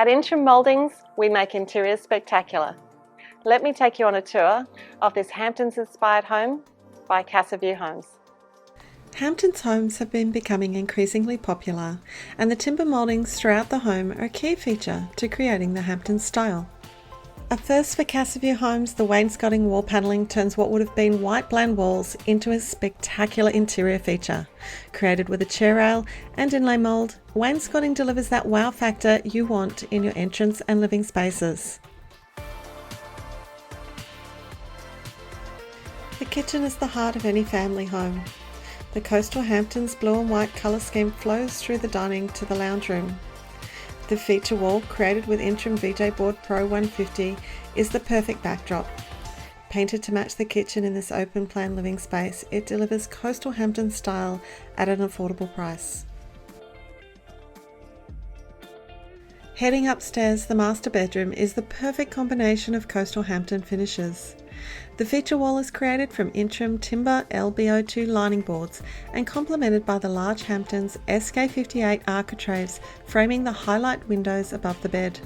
At Intrim Mouldings, we make interiors spectacular. Let me take you on a tour of this Hamptons-inspired home by Casaview Homes. Hamptons homes have been becoming increasingly popular, and the timber mouldings throughout the home are a key feature to creating the Hamptons style. A first for Casaview homes, the wainscoting wall panelling turns what would have been white bland walls into a spectacular interior feature. Created with a chair rail and inlay mould, wainscoting delivers that wow factor you want in your entrance and living spaces. The kitchen is the heart of any family home. The coastal Hamptons blue and white colour scheme flows through the dining to the lounge room. The feature wall, created with Intrim VJ Board Pro 150, is the perfect backdrop. Painted to match the kitchen in this open plan living space, it delivers coastal Hamptons style at an affordable price. Heading upstairs, the master bedroom is the perfect combination of coastal Hampton finishes. The feature wall is created from Intrim timber LBO2 lining boards and complemented by the large Hamptons SK58 architraves framing the highlight windows above the bed.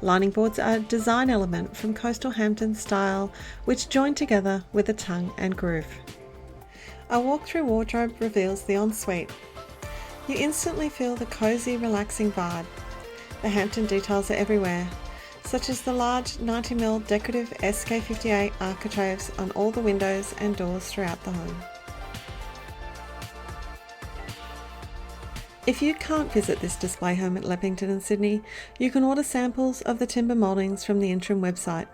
Lining boards are a design element from coastal Hampton style which join together with a tongue and groove. A walk-through wardrobe reveals the ensuite. You instantly feel the cosy, relaxing vibe. The Hampton details are everywhere, such as the large 90mm decorative SK58 architraves on all the windows and doors throughout the home. If you can't visit this display home at Leppington and Sydney, you can order samples of the timber mouldings from the Intrim website.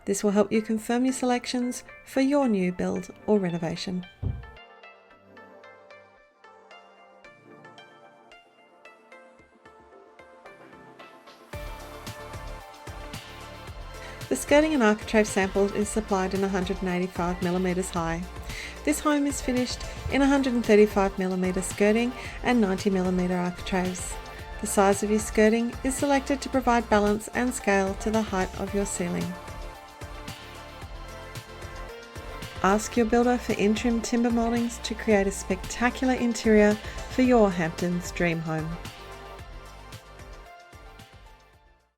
This will help you confirm your selections for your new build or renovation. The skirting and architrave sample is supplied in 185mm high. This home is finished in 135mm skirting and 90mm architraves. The size of your skirting is selected to provide balance and scale to the height of your ceiling. Ask your builder for Intrim timber mouldings to create a spectacular interior for your Hamptons dream home.